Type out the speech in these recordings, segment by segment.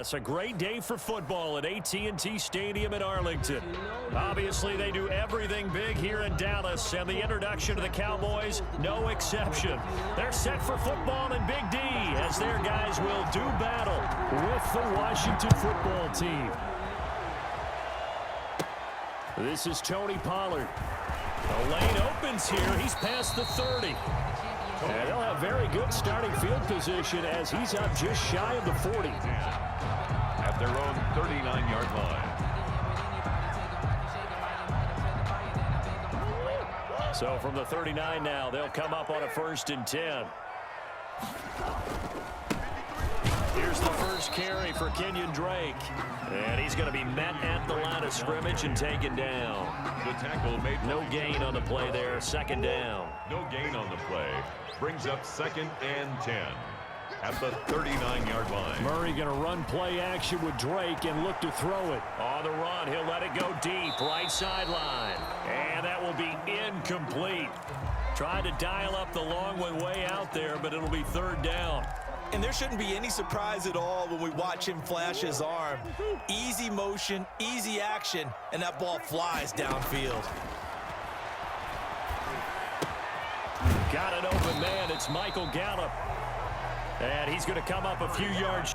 It's a great day for football at AT&T Stadium in Arlington. Obviously, they do everything big here in Dallas, and the introduction to the Cowboys, no exception. They're set for football in Big D as their guys will do battle with the Washington football team. This is Tony Pollard. The lane opens here. He's past the 30. And they'll have very good starting field position as he's up just shy of the 40. At their own 39-yard line. So from the 39 now, they'll come up on a 1st and 10. Here's the first carry for Kenyon Drake. And he's going to be met at the line of scrimmage and taken down. The tackle made no gain on the play there. 2nd down. No gain on the play. Brings up 2nd and 10. At the 39-yard line. Murray going to run play action with Drake and look to throw it. On the run, he'll let it go deep, right sideline. And that will be incomplete. Tried to dial up the long one way out there, but it'll be 3rd down. And there shouldn't be any surprise at all when we watch him flash his arm. Easy motion, easy action, and that ball flies downfield. Got an open man. It's Michael Gallup. And he's going to come up a few yards.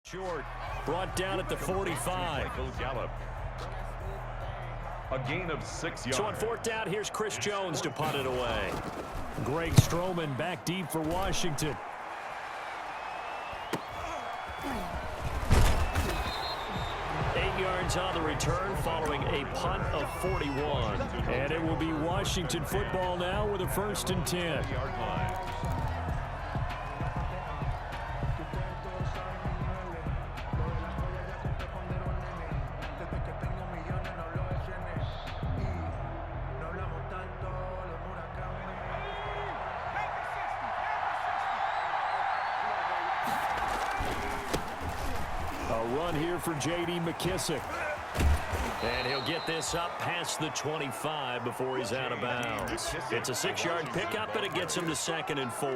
Short, brought down at the 45. Michael Gallup. A gain of 6 yards. So on 4th down, here's Chris Jones to punt it away. Greg Stroman back deep for Washington. Eight yards on the return following a punt of 41. And it will be Washington football now with a 1st and 10. Run here for J.D. McKissick. And he'll get this up past the 25 before he's out of bounds. It's a 6-yard pickup, and it gets him to 2nd and 4.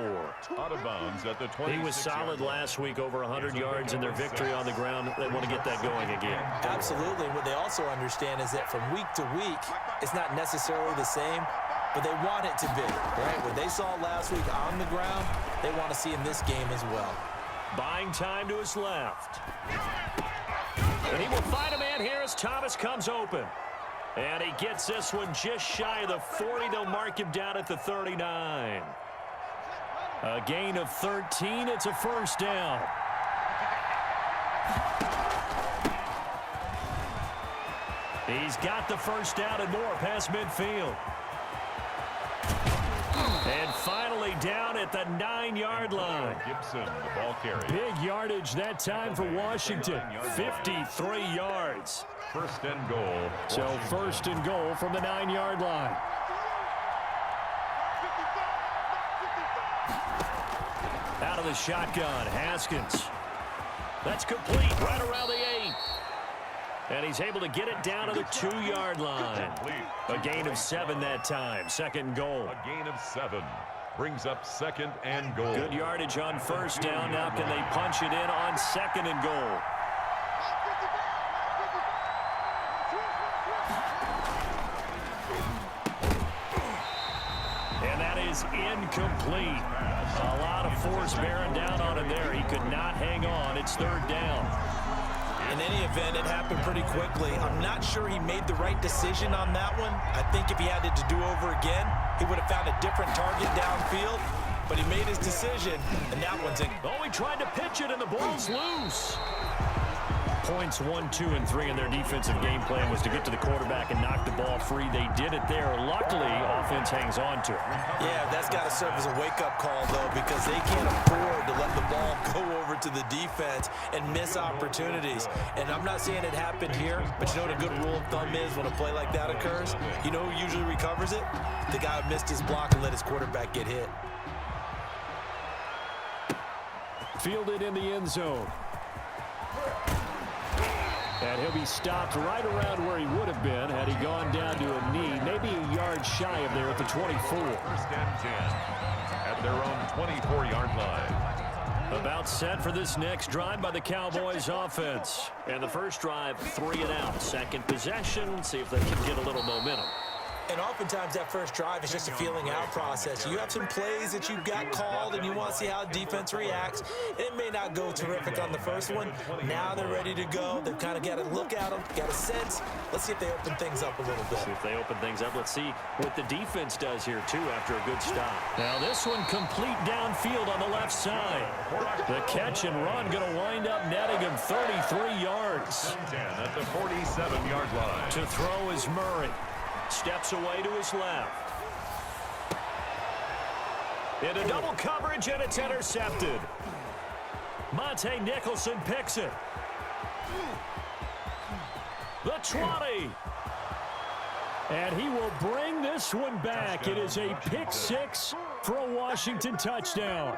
Out of bounds at the 26. He was solid last week, over 100 yards in their victory on the ground. They want to get that going again. Absolutely. What they also understand is that from week to week, it's not necessarily the same, but they want it to be, right? What they saw last week on the ground, they want to see in this game as well. Buying time to his left. And he will find a man here as Thomas comes open. And he gets this one just shy of the 40. They'll mark him down at the 39. A gain of 13. It's a 1st down. He's got the 1st down and more past midfield. And finally down at the 9-yard line. Gibson, the ball carrier. Big yardage that time for Washington. 53 yards. 1st and goal. So 1st and goal from the 9-yard line. Out of the shotgun, Haskins. That's complete right around the 8. And he's able to get it down to the 2-yard line. A gain of 7 that time. 2nd goal. A gain of 7. Brings up 2nd and goal. Good yardage on 1st down. Now can they punch it in on 2nd and goal? And that is incomplete. A lot of force bearing down on him there. He could not hang on. It's 3rd down. In any event, it happened pretty quickly. I'm not sure he made the right decision on that one. I think if he had it to do over again, he would have found a different target downfield. But he made his decision, and that one's in. Oh, he tried to pitch it, and the ball's loose. points 1, 2, and 3 in their defensive game plan was to get to the quarterback and knock the ball free. They did it there. Luckily, offense hangs on to it. Yeah, that's got to serve as a wake-up call, though, because they can't afford to let the ball go over to the defense and miss opportunities. And I'm not saying it happened here, but you know what a good rule of thumb is when a play like that occurs? You know who usually recovers it? The guy who missed his block and let his quarterback get hit. Fielded in the end zone. And he'll be stopped right around where he would have been had he gone down to a knee, maybe a yard shy of there at the 24. First and 10 at their own 24-yard line. About set for this next drive by the Cowboys offense. And the first drive, 3 and out. Second possession, see if they can get a little momentum. And oftentimes that first drive is just a feeling out process. You have some plays that you've got called and you want to see how defense reacts. It may not go terrific on the first one. Now they're ready to go. They've kind of got to look at them, got a sense. Let's see if they open things up a little bit. See if they open things up. Let's see what the defense does here, too, after a good stop. Now this one complete downfield on the left side. The catch and run going to wind up netting him 33 yards. 10 at the 47-yard line. To throw is Murray. Steps away to his left. Into double coverage, and it's intercepted. Monte Nicholson picks it. The 20. And he will bring this one back. It is a pick 6 for a Washington touchdown.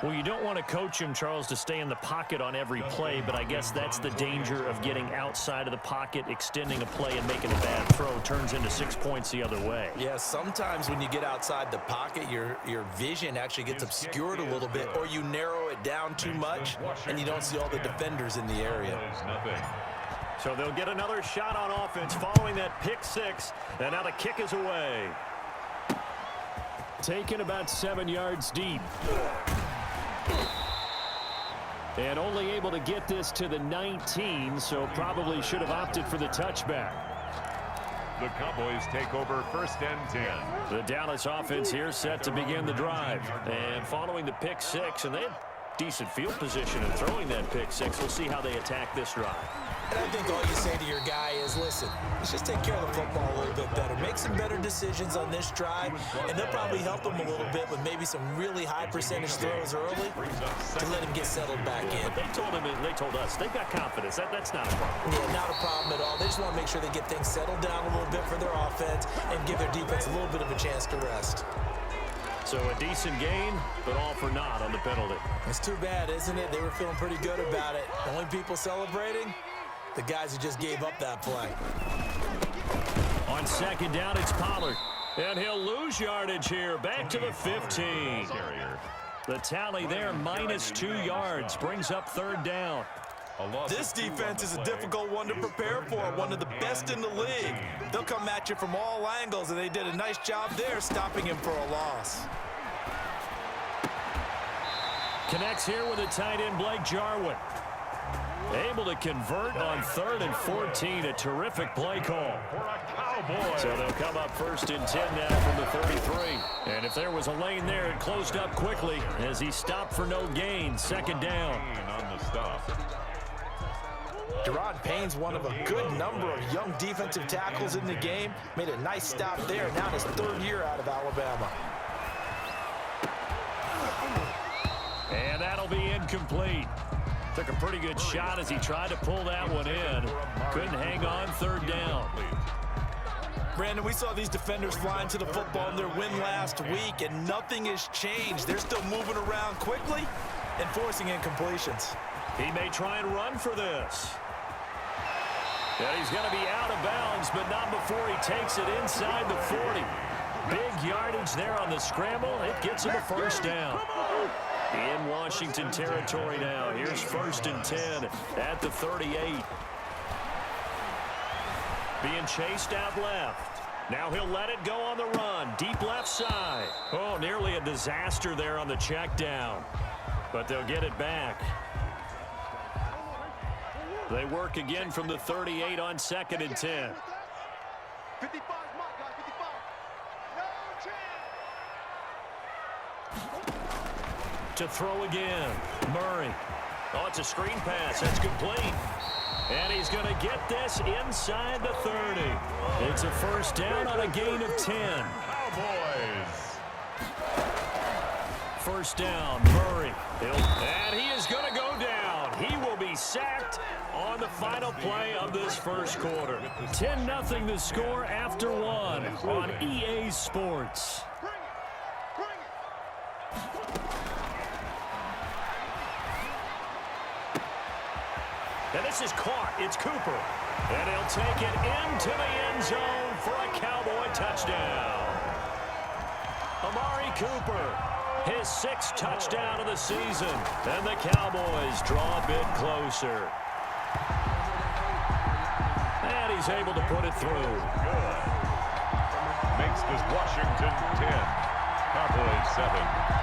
Well, you don't want to coach him, Charles, to stay in the pocket on every play, but I guess that's the danger of getting outside of the pocket, extending a play, and making a bad throw. Turns into 6 points the other way. Yeah, sometimes when you get outside the pocket, your vision actually gets obscured a little bit, or you narrow it down too much, and you don't see all the defenders in the area. So they'll get another shot on offense following that pick 6, and now the kick is away. Taken about 7 yards deep. And only able to get this to the 19, so probably should have opted for the touchback. The Cowboys take over first and 10. The Dallas offense here set to begin the drive. And following the pick 6, and they had decent field position in throwing that pick 6. We'll see how they attack this drive. And I think all you say to your guy is, listen, let's just take care of the football a little bit better. Make some better decisions on this drive, and they'll probably help him a little bit with maybe some really high percentage throws early to let him get settled back in. But they told us they've got confidence. That's not a problem. Yeah, not a problem at all. They just want to make sure they get things settled down a little bit for their offense and give their defense a little bit of a chance to rest. So a decent gain, but all for naught on the penalty. It's too bad, isn't it? They were feeling pretty good about it. The only people celebrating, the guys who just gave up that play. On second down, it's Pollard. And he'll lose yardage here. Back to the 15. The tally there, -2 yards. Brings up third down. This defense is a difficult one to prepare for, one of the best in the league. They'll come at you from all angles, and they did a nice job there stopping him for a loss. Connects here with a tight end, Blake Jarwin. Able to convert on 3rd and 14. A terrific play call. So they'll come up first and 10 now from the 33. And if there was a lane there, it closed up quickly as he stopped for no gain. Second down. On the stop. Gerard Payne's one of a good number of young defensive tackles in the game. Made a nice stop there. Now in his 3rd year out of Alabama. And that'll be incomplete. Took a pretty good shot as he tried to pull that one in. Couldn't hang on, 3rd down. Brandon, we saw these defenders flying to the football in their win last week, and nothing has changed. They're still moving around quickly and forcing incompletions. He may try and run for this. And he's going to be out of bounds, but not before he takes it inside the 40. Big yardage there on the scramble. It gets him a first down. In Washington territory now. Here's 1st and 10 at the 38. Being chased out left. Now he'll let it go on the run. Deep left side. Oh, nearly a disaster there on the check down. But they'll get it back. They work again from the 38 on 2nd and 10. To throw again. Murray. Oh, it's a screen pass. That's complete. And he's going to get this inside the 30. It's a first down on a gain of 10. Cowboys. First down, Murray. And he is going to go down. He will be sacked on the final play of this first quarter. 10-0 the score after one on EA Sports. And this is caught. It's Cooper. And he'll take it into the end zone for a Cowboy touchdown. Amari Cooper. His 6th touchdown of the season. And the Cowboys draw a bit closer. And he's able to put it through. Good. Makes this Washington 10. Cowboys 7.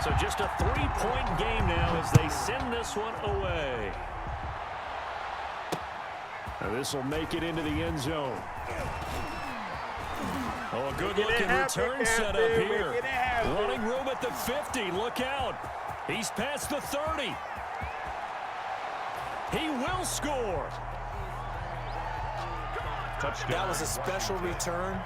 So just a 3-point game now as they send this one away. Now this will make it into the end zone. Oh, a good-looking return setup here. Running room at the 50. Look out. He's past the 30. He will score. Touchdown. That was a special return,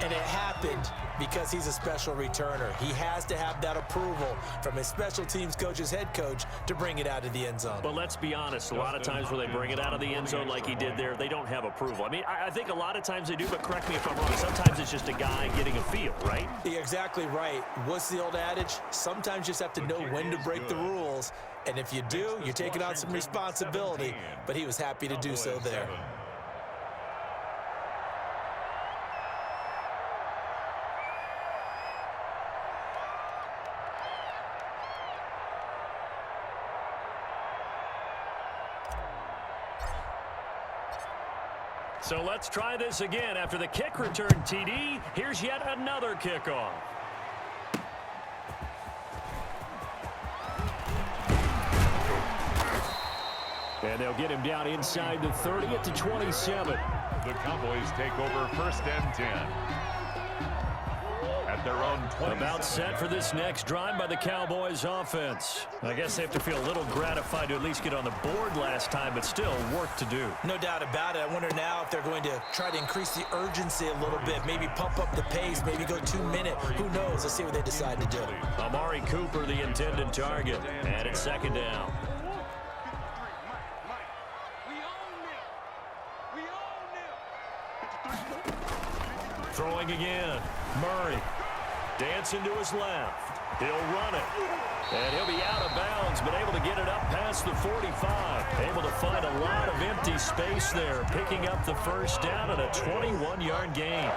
and it happened because he's a special returner. He has to have that approval from his special teams coach's head coach to bring it out of the end zone. But let's be honest, a lot of times when they bring it out of the end zone like he did there, they don't have approval. I mean, I think a lot of times they do, but correct me if I'm wrong. Sometimes it's just a guy getting a feel, right? You're exactly right. What's the old adage? Sometimes you just have to know when to break the rules. And if you do, you're taking on some responsibility. But he was happy to do so there. So let's try this again. After the kick return TD, here's yet another kickoff. And they'll get him down inside the 30 at the 27. The Cowboys take over 1st and 10. At their own 20. About set for this next drive by the Cowboys offense. I guess they have to feel a little gratified to at least get on the board last time, but still work to do. No doubt about it. I wonder now if they're going to try to increase the urgency a little bit, maybe pump up the pace, maybe go 2-minute. Who knows? Let's see what they decide to do. Amari Cooper, the intended target, and it's 2nd down. Throwing again. Murray. Dancing to his left. He'll run it. And he'll be out of bounds, but able to get it up past the 45. Able to find a lot of empty space there, picking up the first down at a 21-yard gain.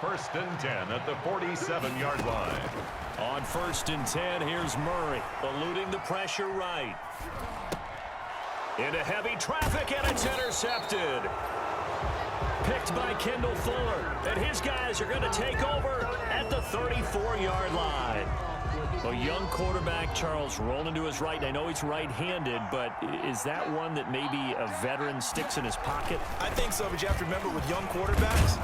1st and 10 at the 47-yard line. On 1st and 10, here's Murray, eluding the pressure right. Into heavy traffic, and it's intercepted. Picked by Kendall Fuller, and his guys are going to take over at the 34-yard line. A young quarterback, Charles, rolling to his right. And I know he's right-handed, but is that one that maybe a veteran sticks in his pocket? I think so, but you have to remember with young quarterbacks,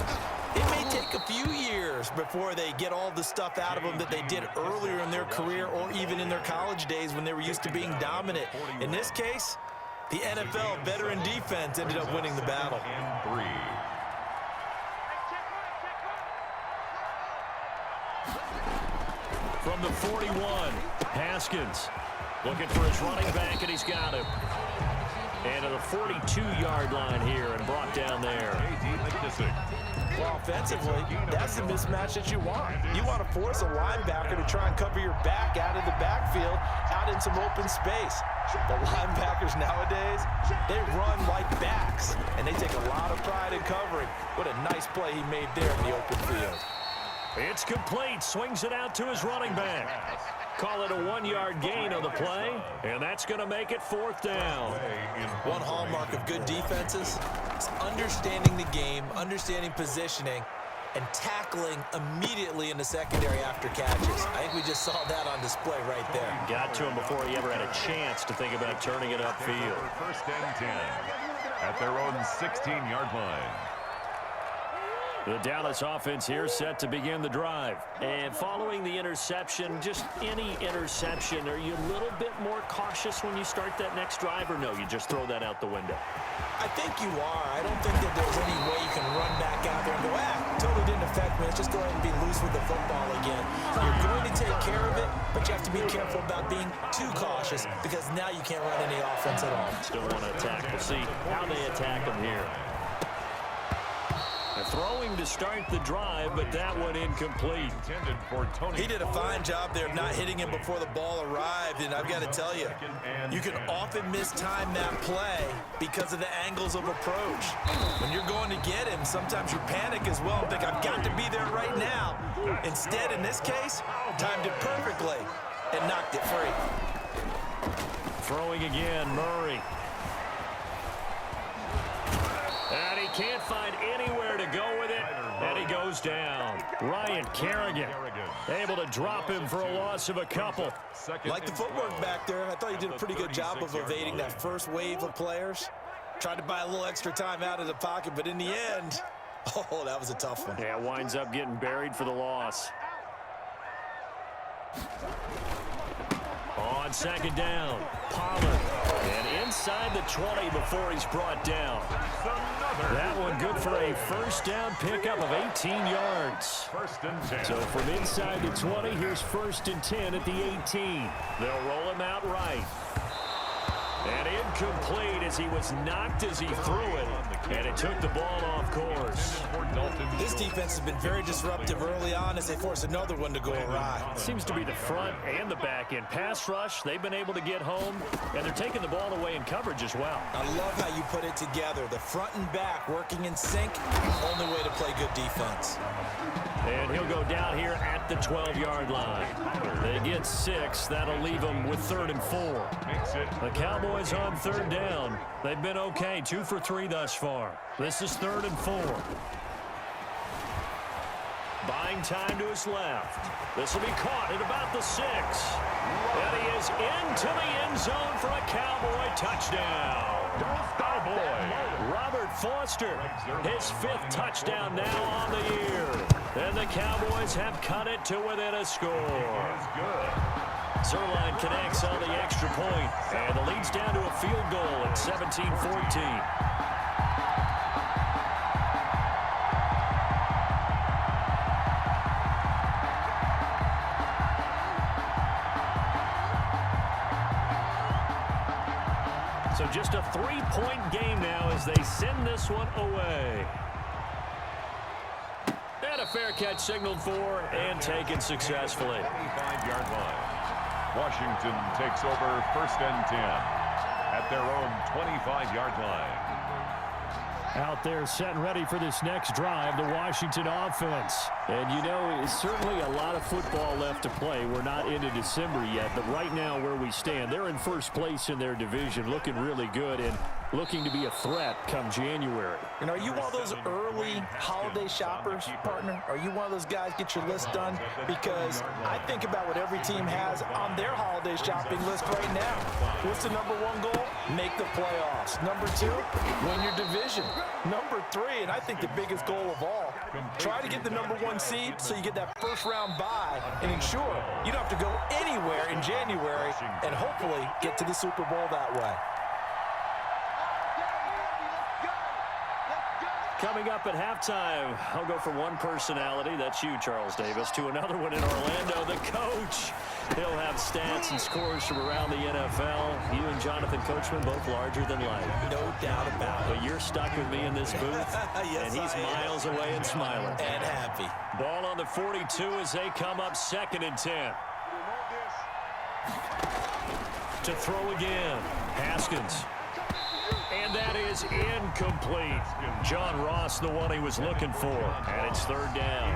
it may take a few years before they get all the stuff out of them that they did earlier in their career or even in their college days when they were used to being dominant. In this case, the NFL veteran defense ended up winning the battle. And 3. From the 41, Haskins looking for his running back, and he's got him. And to the 42-yard line here and brought down there. Well, offensively, that's the mismatch that you want. You want to force a linebacker to try and cover your back out of the backfield, out in some open space. The linebackers nowadays, they run like backs, and they take a lot of pride in covering. What a nice play he made there in the open field. It's complete. Swings it out to his running back. Call it a 1-yard gain on the play, and that's going to make it 4th down. One hallmark of good defenses is understanding the game, understanding positioning, and tackling immediately in the secondary after catches. I think we just saw that on display right there. Got to him before he ever had a chance to think about turning it upfield. 1st and 10 at their own 16-yard line. The Dallas offense here set to begin the drive. And following the interception, just any interception, are you a little bit more cautious when you start that next drive, or no, you just throw that out the window? I think you are. I don't think that there's any way you can run back out there and go, totally didn't affect me. Let's just go ahead and be loose with the football again. You're going to take care of it, but you have to be careful about being too cautious because now you can't run any offense at all. Still want to attack. We'll see how they attack them here. Throwing to start the drive, but that one incomplete. He did a fine job there of not hitting him before the ball arrived, and I've got to tell you, you can often mistime that play because of the angles of approach. When you're going to get him, sometimes you panic as well and think, I've got to be there right now. Instead, in this case, timed it perfectly and knocked it free. Throwing again, Murray. And he can't find anywhere to go with it, and he goes down. Ryan Kerrigan able to drop him for a loss of a couple. Like the footwork back there. I thought he did a pretty good job of evading that first wave of players. Tried to buy a little extra time out of the pocket, but in the end, oh, that was a tough one. Yeah, winds up getting buried for the loss. On second down, Pollard. And inside the 20 before he's brought down. That one good for a first down pickup of 18 yards. First and 10. So from inside the 20, here's first and 10 at the 18. They'll roll him out right. And incomplete as he was knocked as he threw it. And it took the ball off course. This defense has been very disruptive early on as they force another one to go awry. Seems to be the front and the back end. Pass rush, they've been able to get home, and they're taking the ball away in coverage as well. I love how you put it together. The front and back working in sync, only way to play good defense. And he'll go down here at the 12-yard line. They get 6. That'll leave them with 3rd and 4. The Cowboys on 3rd down. They've been okay, 2 for 3 thus far. This is 3rd and 4. Buying time to his left. This will be caught at about the 6. And he is into the end zone for a Cowboy touchdown. Robert Foster, his 5th touchdown now on the year. And the Cowboys have cut it to within a score. Zerline connects on the extra point, and the lead's down to a field goal at 17-14. So just a 3-point game now as they send this one away. And a fair catch signaled for and taken successfully. 25-yard line. Washington takes over first and 10 at their own 25-yard line. Out there set and ready for this next drive, the Washington offense. And you know, it's certainly a lot of football left to play. We're not into December yet, but right now where we stand, they're in first place in their division, looking really good and looking to be a threat come January. And are you one of those early holiday shoppers, partner? Are you one of those guys get your list done? Because I think about what every team has on their holiday shopping list right now. What's the number 1 goal? Make the playoffs. Number 2, win your division. Number 3, and I think the biggest goal of all, try to get the number 1 seed so you get that first round bye and ensure you don't have to go anywhere in January and hopefully get to the Super Bowl that way. Coming up at halftime, I'll go from one personality, that's you, Charles Davis, to another one in Orlando, the coach. He'll have stats and scores from around the NFL. You and Jonathan Coachman, both larger than life. No doubt about it. But you're stuck with me in this booth, yes, and he's miles away and smiling. And happy. Ball on the 42 as they come up 2nd and 10. To throw again, Haskins. And that is incomplete. John Ross, the one he was looking for. And it's 3rd down.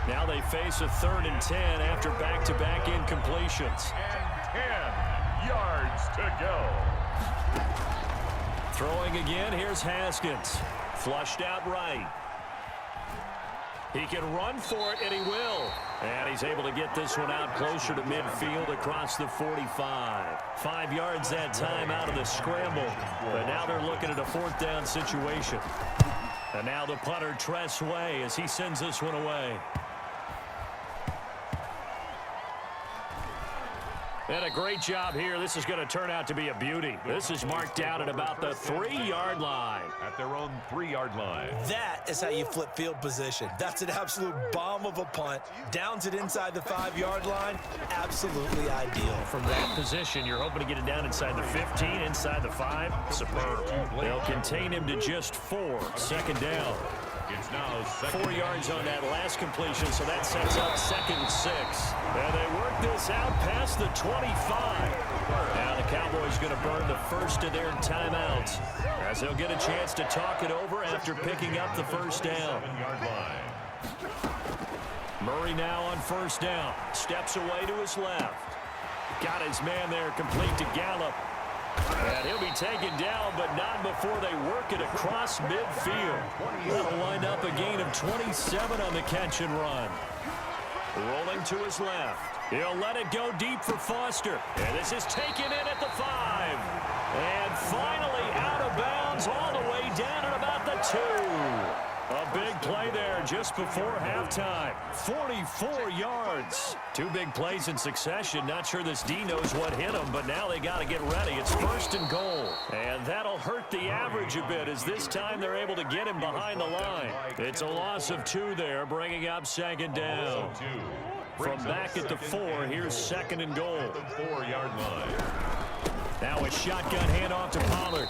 Now they face a 3rd and 10 after back-to-back incompletions. And 10 yards to go. Throwing again, here's Haskins. Flushed out right. He can run for it, and he will. And he's able to get this one out closer to midfield across the 45. 5 yards that time out of the scramble. But now they're looking at a 4th down situation. And now the punter, Tress Way, as he sends this one away. And a great job here. This is going to turn out to be a beauty. This is marked down at about the 3-yard line. At their own 3-yard line. That is how you flip field position. That's an absolute bomb of a punt. Downs it inside the 5-yard line. Absolutely ideal. From that position, you're hoping to get it down inside the 15, inside the 5. Superb. They'll contain him to just 4. Second down. It's now 4 yards on that last completion, so that sets up 2nd and 6. And they work this out past the 25. Now the Cowboys going to burn the first of their timeouts as they'll get a chance to talk it over after picking up the first down. 7-yard line. Murray now on first down. Steps away to his left. Got his man there, complete to Gallup. And he'll be taken down, but not before they work it across midfield. That'll wind up a gain of 27 on the catch and run. Rolling to his left. He'll let it go deep for Foster. And this is taken in at the 5. And finally out of bounds all the way down at about the 2. A big play there just before halftime. 44 yards. 2 big plays in succession. Not sure this D knows what hit him, but now they got to get ready. It's 1st and goal. And that'll hurt the average a bit as this time they're able to get him behind the line. It's a loss of 2 there, bringing up 2nd down. From back at the 4, here's 2nd and goal. 4-yard line. Now a shotgun handoff to Pollard.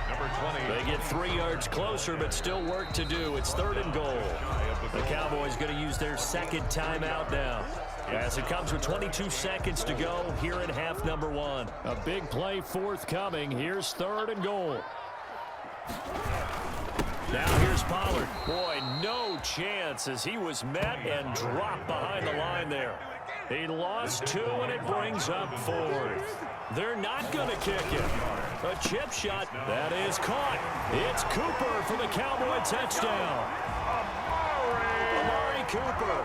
Number 20. They get 3 yards closer, but still work to do. It's 3rd and goal. The Cowboys going to use their 2nd timeout now, as it comes with 22 seconds to go here in half number 1. A big play forthcoming. Here's 3rd and goal. Now here's Pollard. Boy, no chance as he was met and dropped behind the line there. He lost 2, and it brings up 4th. They're not going to kick it. A chip shot. That is caught. It's Cooper for the Cowboy touchdown. Amari Cooper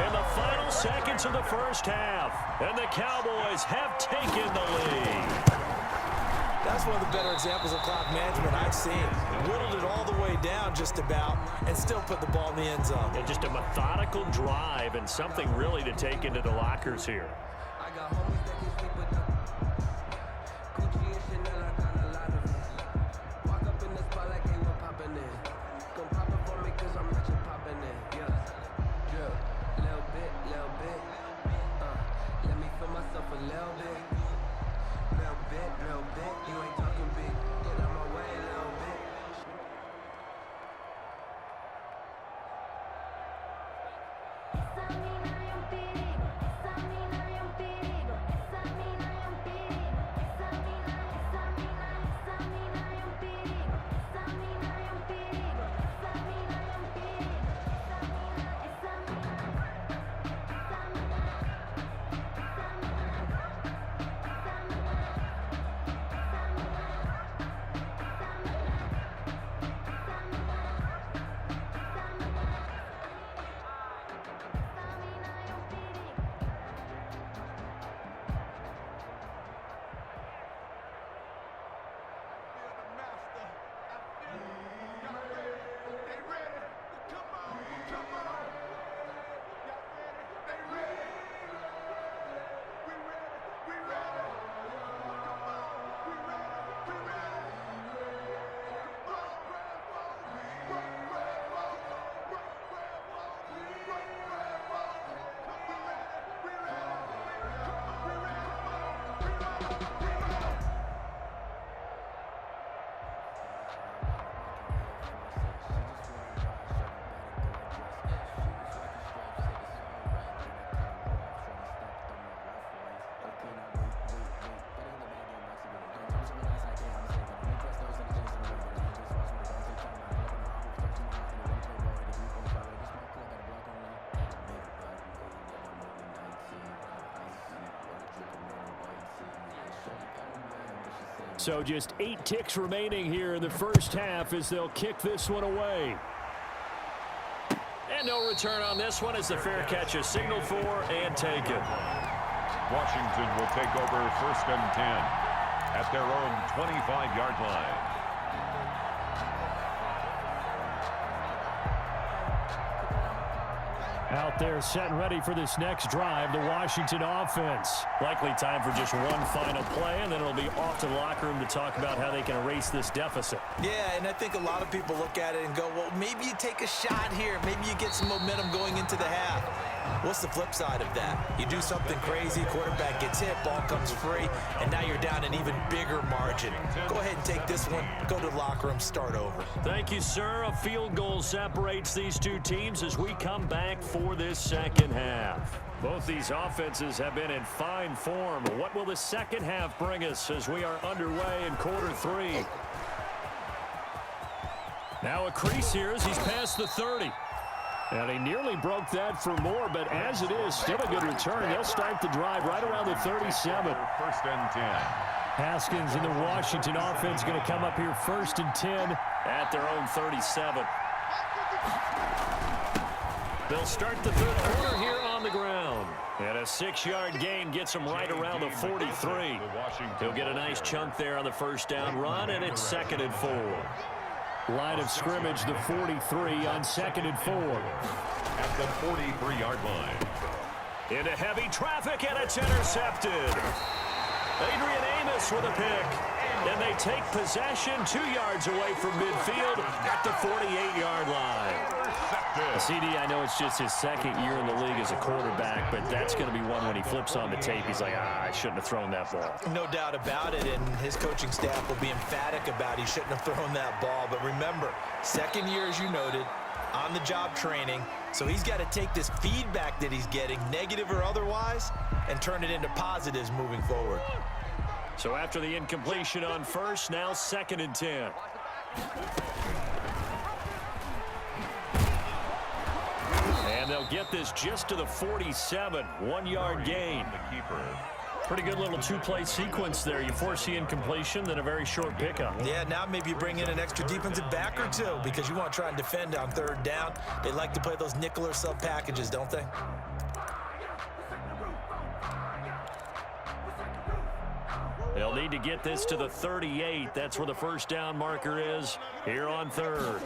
in the final seconds of the first half. And the Cowboys have taken the lead. That's one of the better examples of clock management I've seen. Whittled it all the way down just about and still put the ball in the end zone. And just a methodical drive and something really to take into the lockers here. So just 8 ticks remaining here in the first half as they'll kick this one away. And no return on this one as the fair catch is signaled for and taken. Washington will take over 1st and 10 at their own 25-yard line. Out there set and ready for this next drive, the Washington offense. Likely time for just one final play, and then it'll be off to the locker room to talk about how they can erase this deficit. Yeah, and I think a lot of people look at it and go, well, maybe you take a shot here. Maybe you get some momentum going into the half. What's the flip side of that? You do something crazy, quarterback gets hit, ball comes free, and now you're down an even bigger margin. Go ahead and take this one, go to the locker room, start over. Thank you, sir. A field goal separates these two teams as we come back for this second half. Both these offenses have been in fine form. What will the second half bring us as we are underway in quarter three? Now a crease here as he's past the 30. And he nearly broke that for more, but as it is, still a good return. They'll start the drive right around the 37. First and 10. Haskins and the Washington offense going to come up here first and 10 at their own 37. They'll start the third quarter here on the ground. And a 6-yard gain gets them right around the 43. He'll get a nice chunk there on the first down run, and it's 2nd and 4. Line of scrimmage, the 43 on 2nd and 4. At the 43-yard line. Into heavy traffic, and it's intercepted. Adrian Amos with a pick. And they take possession 2 yards away from midfield at the 48-yard line. CD, I know it's just his second year in the league as a quarterback, but that's going to be one when he flips on the tape. He's like, I shouldn't have thrown that ball. No doubt about it, and his coaching staff will be emphatic about he shouldn't have thrown that ball. But remember, second year, as you noted, on-the-job training, so he's got to take this feedback that he's getting, negative or otherwise, and turn it into positives moving forward. So after the incompletion on first, now 2nd and 10. And they'll get this just to the 47. 1-yard gain. The keeper. Pretty good little two-play sequence there. You force the incompletion, then a very short pickup. Yeah, now maybe you bring in an extra defensive back or two because you want to try and defend on third down. They like to play those nickel or sub packages, don't they? They'll need to get this to the 38. That's where the first down marker is here on third.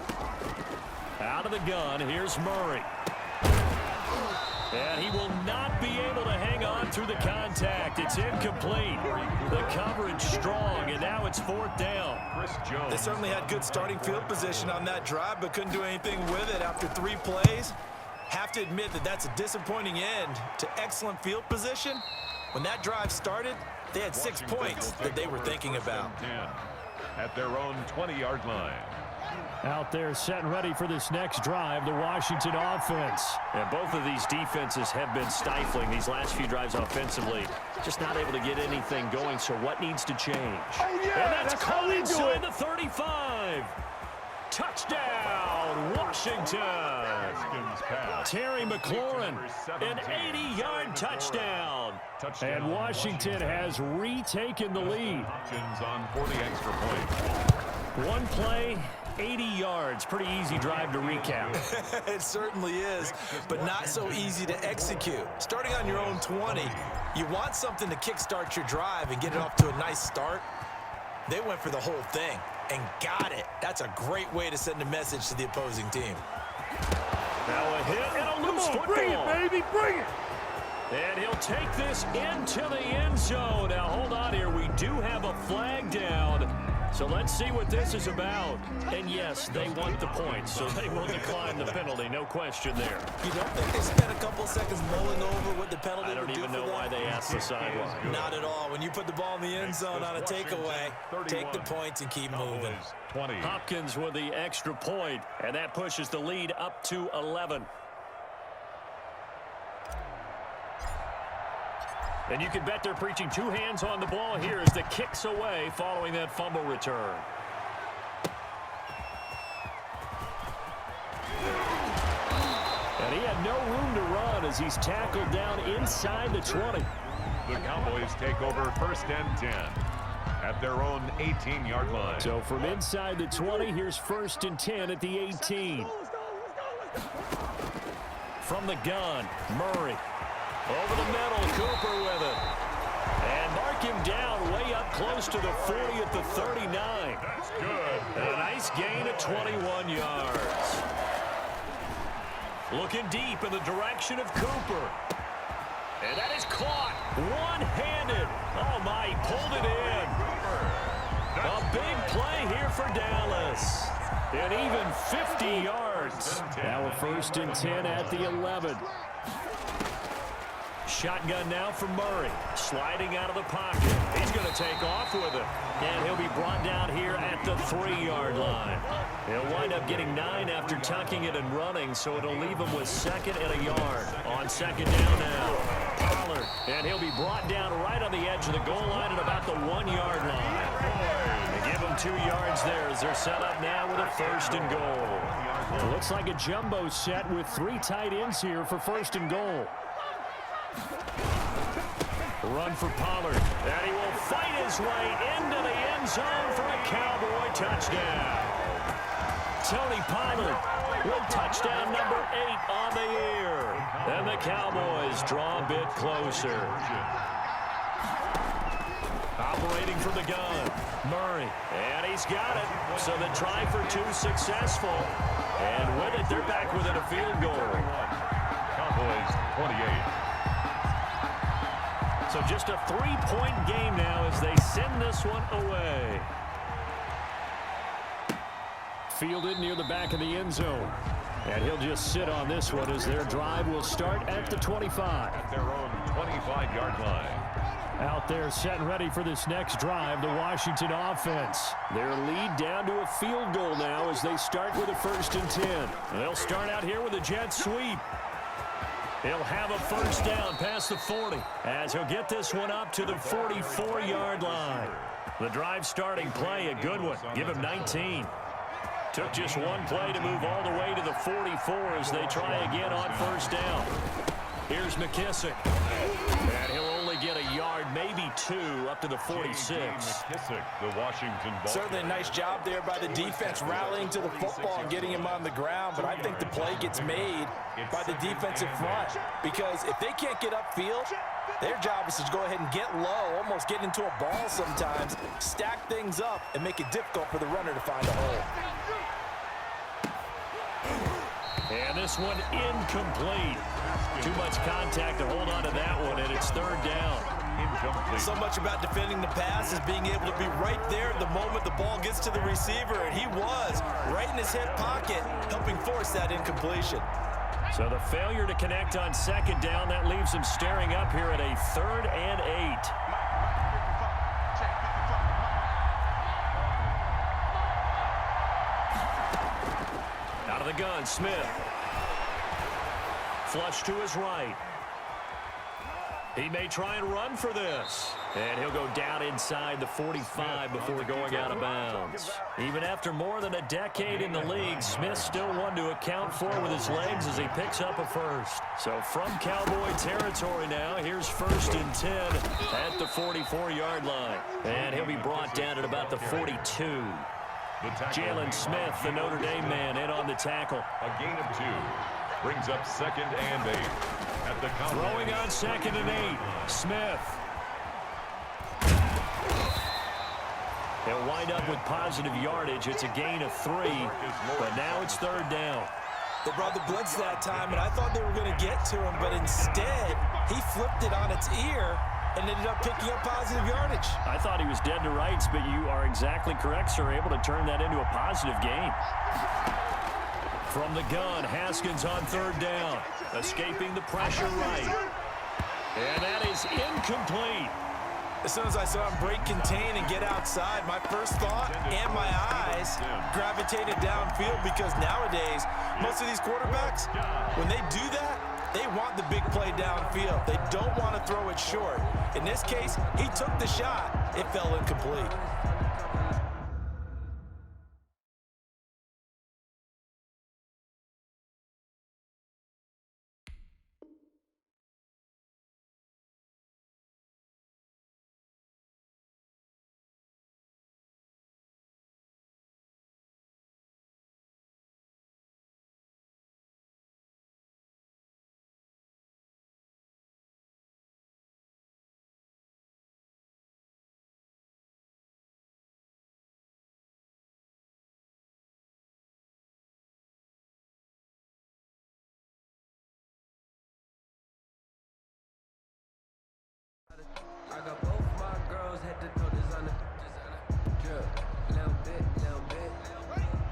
Out of the gun, here's Murray. And he will not be able to hang on through the contact. It's incomplete. The coverage strong, and now it's 4th down. Chris Jones. They certainly had good starting field position on that drive, but couldn't do anything with it after 3 plays. Have to admit that that's a disappointing end to excellent field position. When that drive started, they had 6 points that they were thinking about. At their own 20-yard line. Out there set and ready for this next drive, the Washington offense. And both of these defenses have been stifling these last few drives offensively. Just not able to get anything going, so what needs to change? Oh, yeah, and that's caught inside the 35. Touchdown, Washington. Terry McLaurin, an 80-yard touchdown. And Washington has retaken the lead. Hopkins on for the extra point. One play, 80 yards. Pretty easy drive to recap. It certainly is, but not so easy to execute. Starting on your own 20, you want something to kickstart your drive and get it off to a nice start. They went for the whole thing and got it. That's a great way to send a message to the opposing team. Now a hit and a loose football. Bring it, baby, bring it. And he'll take this into the end zone. Now hold on here. We do have a flag down. So let's see what this is about. And yes, they want the points, so they will decline the penalty. No question there. You don't think they spent a couple seconds mulling over what the penalty would do for them? I don't even know why they asked the sideline. Not at all. When you put the ball in the end zone on a takeaway, take the points and keep moving. 20. Hopkins with the extra point, and that pushes the lead up to 11. And you can bet they're preaching 2 hands on the ball here as the kick's away following that fumble return. And he had no room to run as he's tackled down inside the 20. The Cowboys take over 1st and 10 at their own 18-yard line. So from inside the 20, here's 1st and 10 at the 18. From the gun, Murray. Over the middle, Cooper with it. And mark him down way up close to the 40 at the 39. That's good. And a nice gain of 21 yards. Looking deep in the direction of Cooper. And that is caught one-handed. Oh, my, he pulled it in. A big play here for Dallas. And even 50 yards. Now a 1st and 10 at the 11. Shotgun now for Murray. Sliding out of the pocket. He's going to take off with it. And he'll be brought down here at the 3-yard line. He'll wind up getting 9 after tucking it and running, so it'll leave him with 2nd and a yard. On 2nd down now, Pollard. And he'll be brought down right on the edge of the goal line at about the 1-yard line. They give him 2 yards there as they're set up now with a 1st and goal. It looks like a jumbo set with 3 tight ends here for 1st and goal. Run for Pollard, and he will fight his way into the end zone for a Cowboy touchdown. Tony Pollard with touchdown number 8 on the year. And the Cowboys draw a bit closer. Operating from the gun, Murray, and he's got it. So the try for 2 successful. And with it, they're back within a field goal. Cowboys 28. So just a 3-point game now as they send this one away. Fielded near the back of the end zone. And he'll just sit on this one as their drive will start at the 25. At their own 25-yard line. Out there set and ready for this next drive, the Washington offense. Their lead down to a field goal now as they start with a 1st and 10. They'll start out here with a jet sweep. He'll have a 1st down past the 40 as he'll get this one up to the 44-yard line. The drive starting play, a good one. Give him 19. Took just one play to move all the way to the 44 as they try again on 1st down. Here's McKissick. And he'll only get a yard, maybe 2, up to the 46. McKissick, the Washington ball. Certainly a nice job there by the defense rallying to the football and getting him on the ground, but I think the play gets made by the defensive front because if they can't get upfield, their job is to go ahead and get low, almost get into a ball sometimes, stack things up, and make it difficult for the runner to find a hole. And this one incomplete. Too much contact to hold on to that one, and it's 3rd down. Incomplete. So much about defending the pass is being able to be right there the moment the ball gets to the receiver, and he was right in his hip pocket, helping force that incompletion. So the failure to connect on 2nd down, that leaves him staring up here at a 3rd and 8. Out of the gun, Smith. Flush to his right. He may try and run for this. And he'll go down inside the 45 before going out of bounds. Even after more than a decade in the league, Smith still one to account for with his legs as he picks up a 1st. So from Cowboy territory now, here's 1st and 10 at the 44-yard line. And he'll be brought down at about the 42. Jalen Smith, the Notre Dame man, in on the tackle. A gain of 2. Brings up 2nd and 8. At the count. Throwing on 2nd and 8. Smith. He'll wind up with positive yardage. It's a gain of 3, but now it's 3rd down. They brought the blitz that time, and I thought they were going to get to him, but instead, he flipped it on its ear and ended up picking up positive yardage. I thought he was dead to rights, but you are exactly correct, sir. Able to turn that into a positive gain. From the gun, Haskins on 3rd down. Escaping the pressure right. And that is incomplete. As soon as I saw him break contain and get outside, my first thought and my eyes gravitated downfield because nowadays, most of these quarterbacks, when they do that, they want the big play downfield. They don't want to throw it short. In this case, he took the shot. It fell incomplete.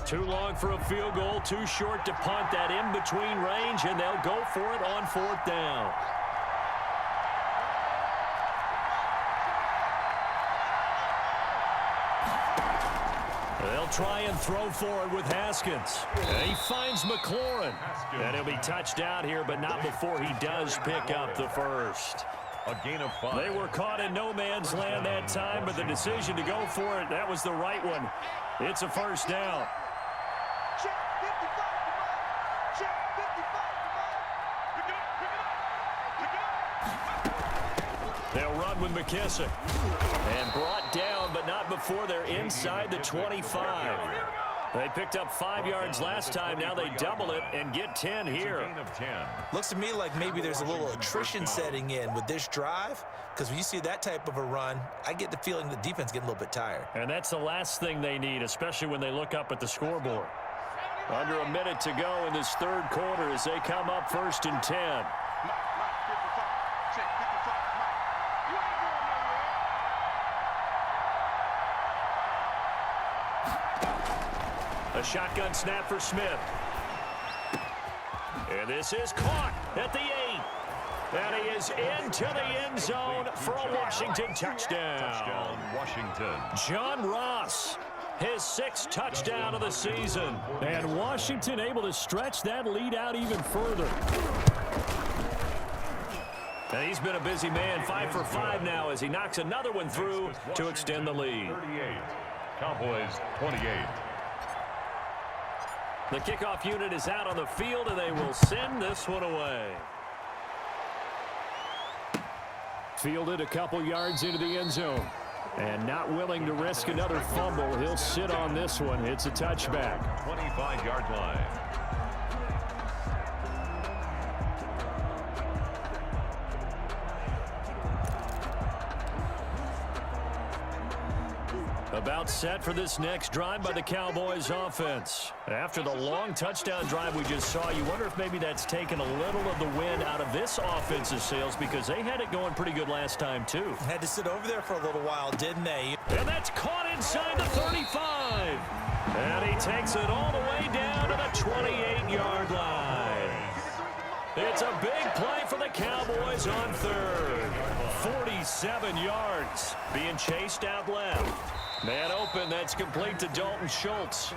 Too long for a field goal, too short to punt. That in-between range, and they'll go for it on 4th down. They'll try and throw forward with Haskins. And he finds McLaurin. And he'll be touched out here, but not before he does pick up the first. A gain of 5. They were caught in no man's land that time, but the decision to go for it, that was the right one. It's a first down. They'll run with McKissick. And brought down, but not before they're inside the 25. They picked up 5 yards last time. Now they double it and get 10 here. Looks to me like maybe there's a little attrition setting in with this drive, because when you see that type of a run, I get the feeling the defense getting a little bit tired. And that's the last thing they need, especially when they look up at the scoreboard. Under a minute to go in this 3rd quarter as they come up 1st and 10. A shotgun snap for Smith. And this is caught at the 8. And he is into the end zone for a Washington touchdown. Washington. John Ross, his 6th touchdown of the season. And Washington able to stretch that lead out even further. And he's been a busy man, 5 for 5 now as he knocks another one through to extend the lead. 38. Cowboys 28. The kickoff unit is out on the field, and they will send this one away. Fielded a couple yards into the end zone. And not willing to risk another fumble. He'll sit on this one. It's a touchback. 25-yard line. About set for this next drive by the Cowboys offense. After the long touchdown drive we just saw, you wonder if maybe that's taken a little of the wind out of this offense's sails, because they had it going pretty good last time too. Had to sit over there for a little while, didn't they? And that's caught inside the 35. And he takes it all the way down to the 28-yard line. It's a big play for the Cowboys on 3rd. 47 yards. Being chased out left. Man open, that's complete to Dalton Schultz.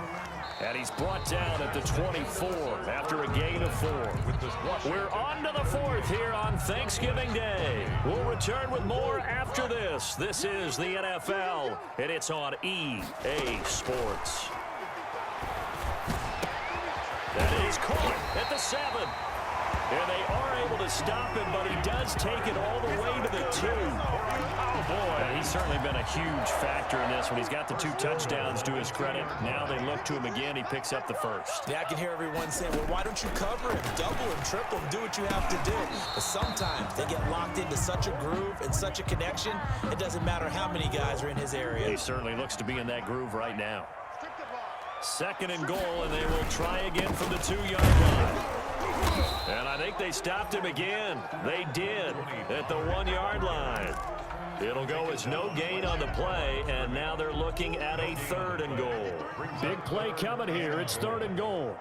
And he's brought down at the 24 after a gain of 4. We're on to the 4th here on Thanksgiving Day. We'll return with more after this. This is the NFL, and it's on EA Sports. That is caught at the 7. And they are able to stop him, but he does take it all the way to the 2. Oh, boy. And he's certainly been a huge factor in this one. He's got the 2 touchdowns to his credit. Now they look to him again. He picks up the 1st. Yeah, I can hear everyone saying, well, why don't you cover him, double him, triple him, do what you have to do. But sometimes they get locked into such a groove and such a connection, it doesn't matter how many guys are in his area. He certainly looks to be in that groove right now. 2nd and goal, and they will try again from the 2-yard line. And I think they stopped him again. They did at the 1-yard line. It'll go as no gain on the play, and now they're looking at a 3rd and goal. Big play coming here. It's 3rd and goal.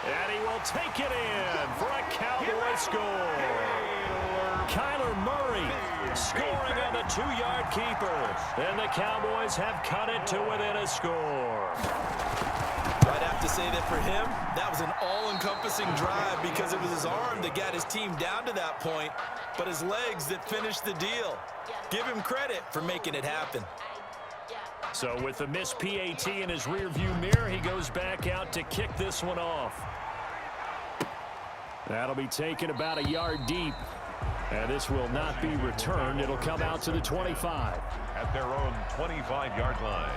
And he will take it in for a Cowboy score. Kyler Murray scoring on the 2-yard keeper. And the Cowboys have cut it to within a score. I'd have to say that for him, that was an all-encompassing drive because it was his arm that got his team down to that point, but his legs that finished the deal. Give him credit for making it happen. So with the missed PAT in his rearview mirror, he goes back out to kick this one off. That'll be taken about a yard deep. And this will not be returned. It'll come out to the 25. At their own 25-yard line.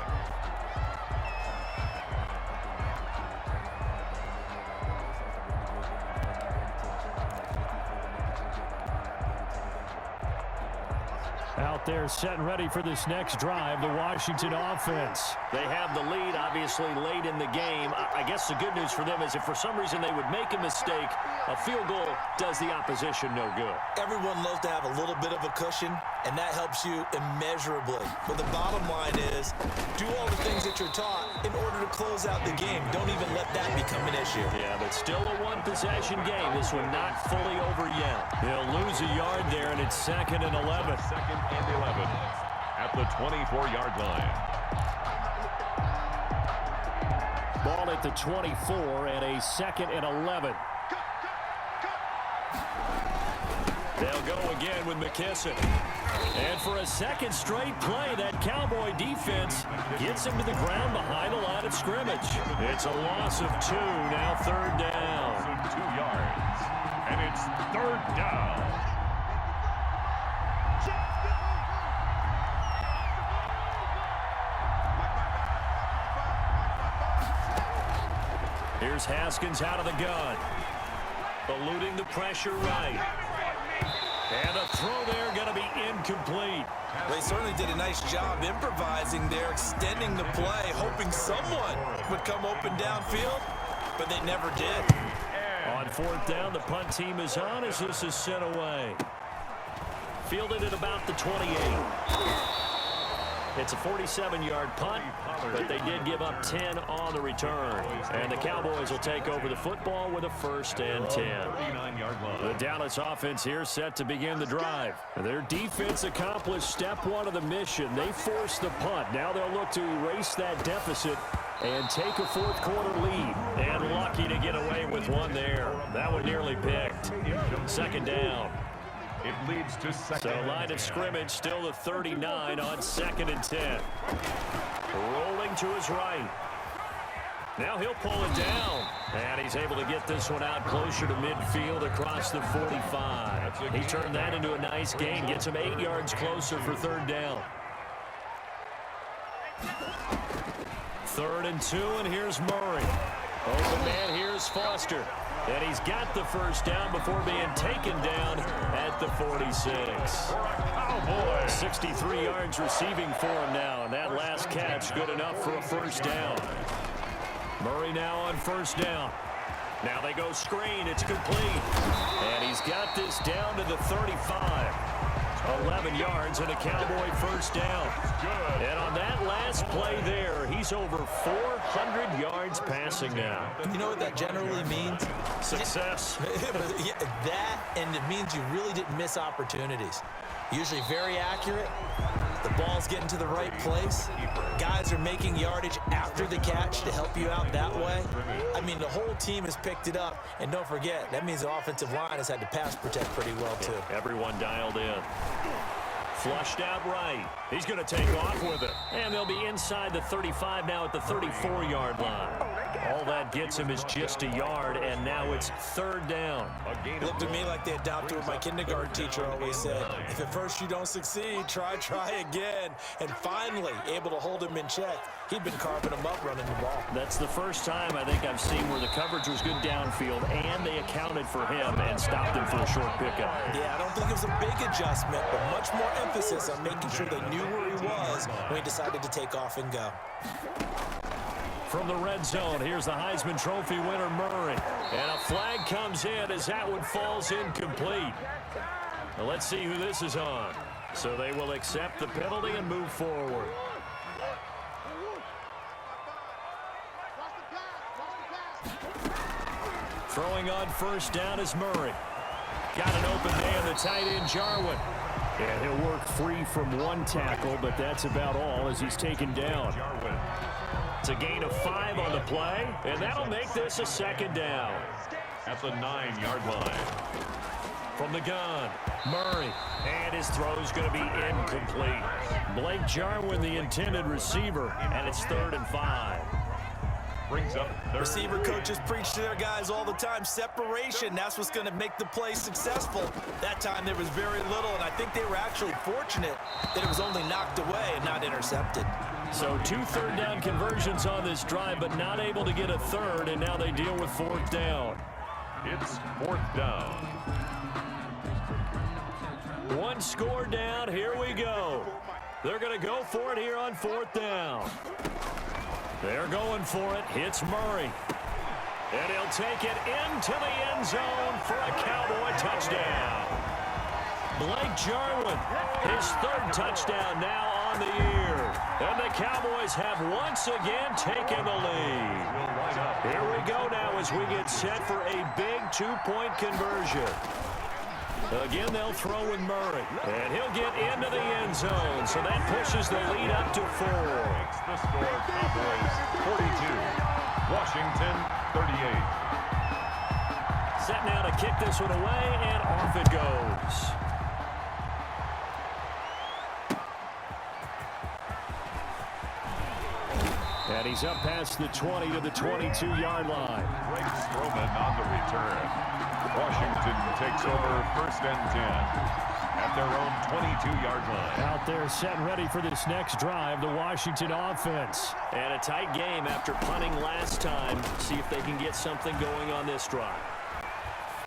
Out They're set and ready for this next drive, the Washington offense. They have the lead, obviously, late in the game. I guess the good news for them is if for some reason they would make a mistake, a field goal does the opposition no good. Everyone loves to have a little bit of a cushion, and that helps you immeasurably. But the bottom line is, do all the things that you're taught in order to close out the game. Don't even let that become an issue. Yeah, but still a one-possession game. This one not fully over yet. He'll lose a yard there, and it's 2nd and 11. 2nd and 11 at the 24-yard line. Ball at the 24 and a 2nd and 11. They'll go again with McKissick. And for a second straight play, that Cowboy defense gets him to the ground behind the line of scrimmage. It's a loss of 2, now 3rd down. So 2 yards, and it's 3rd down. Here's Haskins out of the gun. Eluding the pressure right. And a throw there going to be incomplete. They certainly did a nice job improvising there, extending the play, hoping someone would come open downfield, but they never did. On 4th down, the punt team is on as this is sent away. Fielded at about the 28. It's a 47-yard punt, but they did give up 10 on the return. And the Cowboys will take over the football with a 1st and 10. 39-yard line. The Dallas offense here set to begin the drive. Their defense accomplished step 1 of the mission. They forced the punt. Now they'll look to erase that deficit and take a 4th quarter lead. And lucky to get away with one there. That one nearly picked. 2nd down. It leads to 2nd. So line of scrimmage still the 39 on 2nd and 10. Rolling to his right. Now he'll pull it down. And he's able to get this one out closer to midfield across the 45. He turned that into a nice gain. Gets him 8 yards closer for 3rd down. 3rd and 2, and here's Murray. Open man, here's Foster. And he's got the 1st down before being taken down at the 46. Cowboys. 63 yards receiving for him now. And that last catch good enough for a 1st down. Murray now on 1st down. Now they go screen. It's complete. And he's got this down to the 35. 11 yards and a Cowboy 1st down. And on that last play there, he's over 400 yards passing now. You know what that generally means? Success. Yeah, that, and it means you really didn't miss opportunities. Usually very accurate. The ball's getting to the right place. Guys are making yardage after the catch to help you out that way. I mean, the whole team has picked it up. And don't forget, that means the offensive line has had to pass protect pretty well, too. Everyone dialed in. Flushed out right. He's going to take off with it. And they'll be inside the 35 now at the 34-yard line. All that gets him is just a yard, and now it's 3rd down. Looked to me like they adopted what my kindergarten teacher always said. If at first you don't succeed, try again. And finally, able to hold him in check. He'd been carving him up running the ball. That's the first time I think I've seen where the coverage was good downfield, and they accounted for him and stopped him for a short pickup. Yeah, I don't think it was a big adjustment, but much more emphasis on making sure they knew where he was when he decided to take off and go. From the red zone, here's the Heisman Trophy winner, Murray. And a flag comes in as that one falls incomplete. Now let's see who this is on. So they will accept the penalty and move forward. Throwing on 1st down is Murray. Got an open man, the tight end, Jarwin. And he'll work free from one tackle, but that's about all as he's taken down. It's a gain of 5 on the play, and that'll make this a 2nd down. At the 9-yard line. From the gun, Murray, and his throw's going to be incomplete. Blake Jarwin, the intended receiver, and it's 3rd and 5. Brings up Receiver coaches preach to their guys all the time. Separation, that's what's going to make the play successful. That time there was very little, and I think they were actually fortunate that it was only knocked away and not intercepted. So 2 3rd down conversions on this drive, but not able to get a 3rd, and now they deal with 4th down. It's 4th down. One score down. Here we go. They're going to go for it here on 4th down. They're going for it. Hits Murray. And he'll take it into the end zone for a Cowboy touchdown. Blake Jarwin, his 3rd touchdown now on the year. And the Cowboys have once again taken the lead. Here we go now as we get set for a big 2-point conversion. Again, they'll throw with Murray. And he'll get into the end zone. So that pushes the lead up to 4. The score, Cowboys 42. Washington 38. Set now to kick this one away, and off it goes. And he's up past the 20 to the 22-yard line. Greg Stroman on the return. Washington takes over 1st and 10 at their own 22-yard line. Out there set ready for this next drive, the Washington offense. And a tight game after punting last time. See if they can get something going on this drive.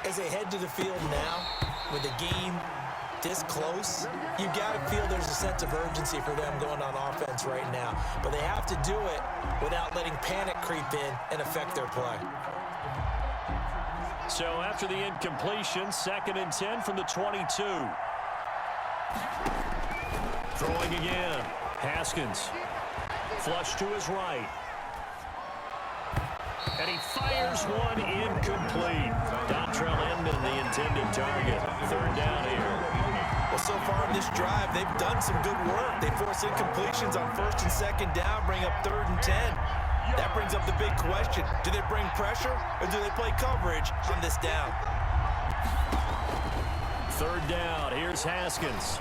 As they head to the field now, with the game this close, you've got to feel there's a sense of urgency for them going on offense right now. But they have to do it without letting panic creep in and affect their play. So after the incompletion, 2nd and 10 from the 22. Throwing again. Haskins. Flush to his right. And he fires one incomplete. Dontrell Inman, the intended target. 3rd down here. Well, so far in this drive, they've done some good work. They force incompletions on 1st and 2nd down, bring up 3rd and 10. That brings up the big question. Do they bring pressure or do they play coverage on this down? 3rd down. Here's Haskins.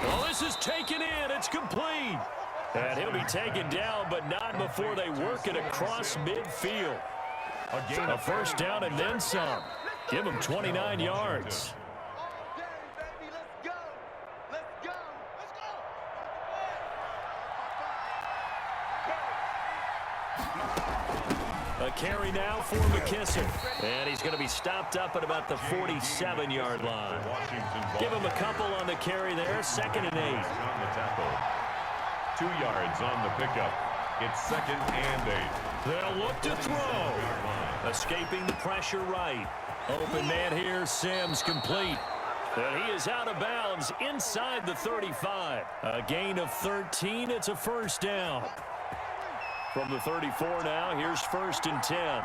Well, this is taken in. It's complete. And he'll be taken down, but not before they work it across midfield. A 1st down and then some. Give him 29 yards. A carry now for McKissick. And he's going to be stopped up at about the 47-yard line. Give him a couple on the carry there. 2nd and 8. On the tackle. 2 yards on the pickup. It's 2nd and 8. They'll look to throw. Escaping the pressure right. Open man here. Sims complete. And he is out of bounds inside the 35. A gain of 13. It's a 1st down. From the 34 now, here's 1st and 10.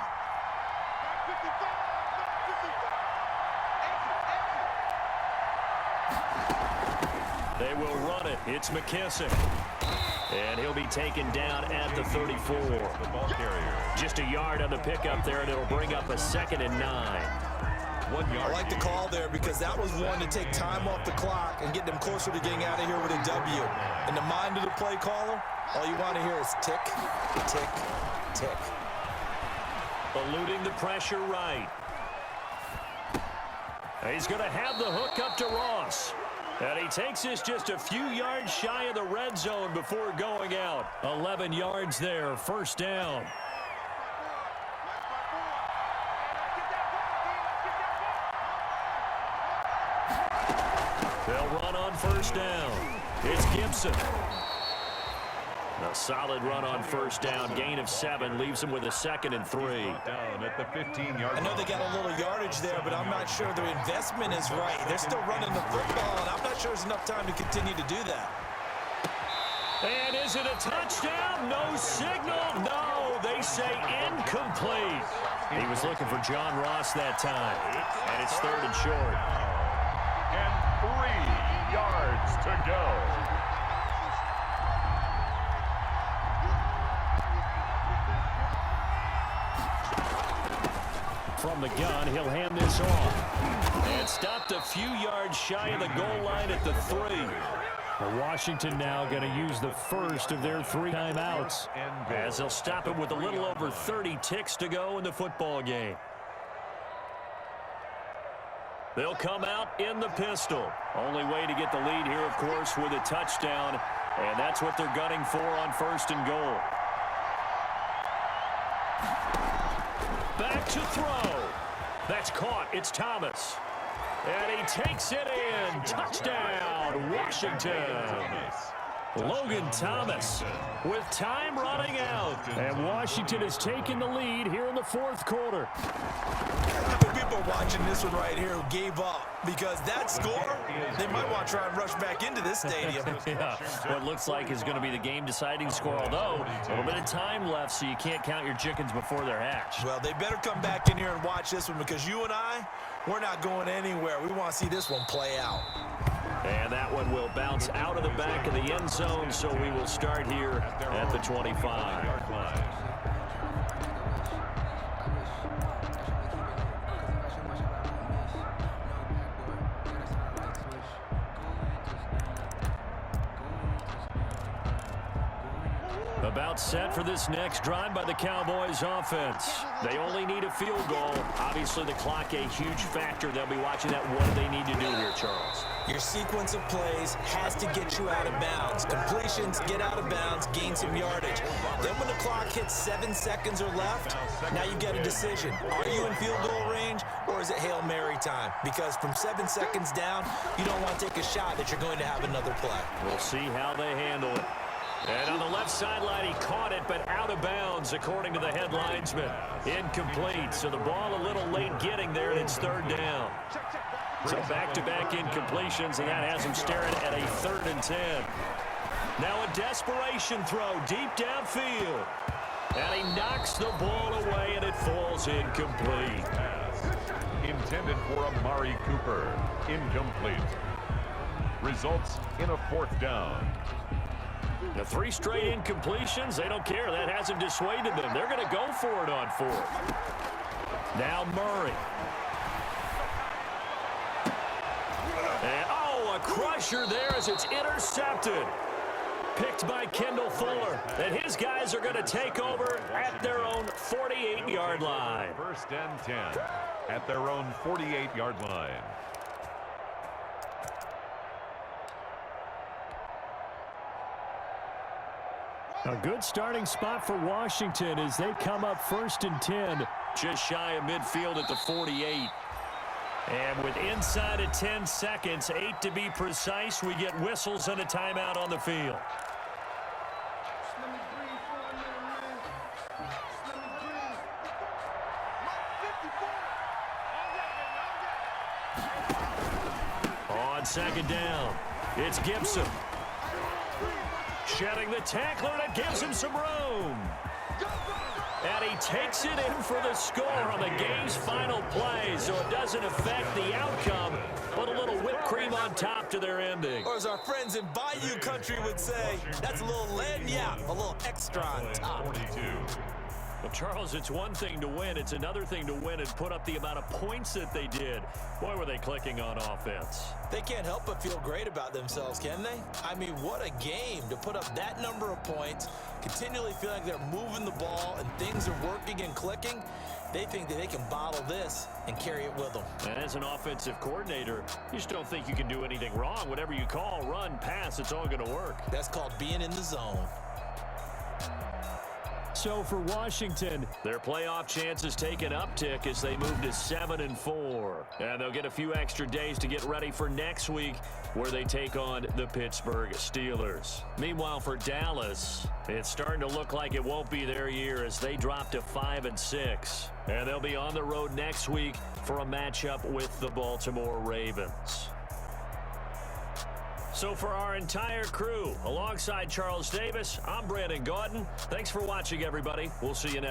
They will run it. It's McKissick. And he'll be taken down at the 34. The ball carrier. Just a yard on the pickup there, and it'll bring up a 2nd and 9. 1 yard. I like the call there because that was one to take time off the clock and get them closer to getting out of here with a W. In the mind of the play caller, all you want to hear is tick, tick, tick. Eluding the pressure right. He's going to have the hook up to Ross. And he takes this just a few yards shy of the red zone before going out. 11 yards there, 1st down. They'll run on 1st down. It's Gibson. A solid run on 1st down. Gain of 7 leaves him with a 2nd and 3. Down at the 15-yard line. I know they got a little yardage there, but I'm not sure their investment is right. They're still running the football, and I'm not sure there's enough time to continue to do that. And is it a touchdown? No signal. No, they say incomplete. He was looking for John Ross that time. And it's 3rd and short. And 3 yards to go. From the gun, he'll hand this off. And stopped a few yards shy of the goal line at the 3. Well, Washington now going to use the first of their 3 timeouts, as they'll stop it with a little over 30 ticks to go in the football game. They'll come out in the pistol. Only way to get the lead here, of course, with a touchdown, and that's what they're gunning for on 1st and goal. back to throw. That's caught. It's Thomas. And he takes it in. Touchdown, Washington. Logan Thomas with time running out. And Washington has taken the lead here in the fourth quarter. People watching this one right here who gave up because that score, they might want to try and rush back into this stadium. Yeah, what looks like is going to be the game-deciding score, although a little bit of time left, so you can't count your chickens before they're hatched. Well, they better come back in here and watch this one because you and I, we're not going anywhere. We want to see this one play out. And that one will bounce out of the back of the end zone, so we will start here at the 25. About set for this next drive by the Cowboys offense. They only need a field goal. Obviously, the clock a huge factor. They'll be watching that. What do they need to do here, Charles? Your sequence of plays has to get you out of bounds. Completions, get out of bounds, gain some yardage. Then when the clock hits 7 seconds or left, now you get a decision. Are you in field goal range or is it Hail Mary time? Because from 7 seconds down, you don't want to take a shot that you're going to have another play. We'll see how they handle it. And on the left sideline, he caught it, but out of bounds, according to the head linesman. Incomplete, so the ball a little late getting there, and it's third down. So back-to-back incompletions, and that has him staring at a 3rd and 10. Now a desperation throw deep downfield. And he knocks the ball away, and it falls incomplete. Intended for Amari Cooper. Incomplete. Results in a 4th down. The 3 straight incompletions, they don't care. That hasn't dissuaded them. They're going to go for it on 4th. Now Murray. And, a crusher there as it's intercepted. Picked by Kendall Fuller. And his guys are going to take over at their own 48-yard line. 1st and 10 at their own 48-yard line. A good starting spot for Washington as they come up 1st and 10. Just shy of midfield at the 48. And with inside of 10 seconds, 8 to be precise, we get whistles and a timeout on the field. On 2nd down, it's Gibson. Shedding the tackler, and it gives him some room. And he takes it in for the score on the game's final play, so it doesn't affect the outcome, but a little whipped cream on top to their ending. Or as our friends in Bayou Country would say, that's a little lagniappe, a little extra on top. 42. Well, Charles, it's one thing to win. It's another thing to win and put up the amount of points that they did. Boy, were they clicking on offense. They can't help but feel great about themselves, can they? I mean, what a game to put up that number of points, continually feel like they're moving the ball and things are working and clicking. They think that they can bottle this and carry it with them. And as an offensive coordinator, you just don't think you can do anything wrong. Whatever you call, run, pass, it's all going to work. That's called being in the zone. So for Washington, their playoff chances take an uptick as they move to 7-4. And they'll get a few extra days to get ready for next week where they take on the Pittsburgh Steelers. Meanwhile, for Dallas, it's starting to look like it won't be their year as they drop to 5-6. And they'll be on the road next week for a matchup with the Baltimore Ravens. So for our entire crew, alongside Charles Davis, I'm Brandon Gaudin. Thanks for watching, everybody. We'll see you next.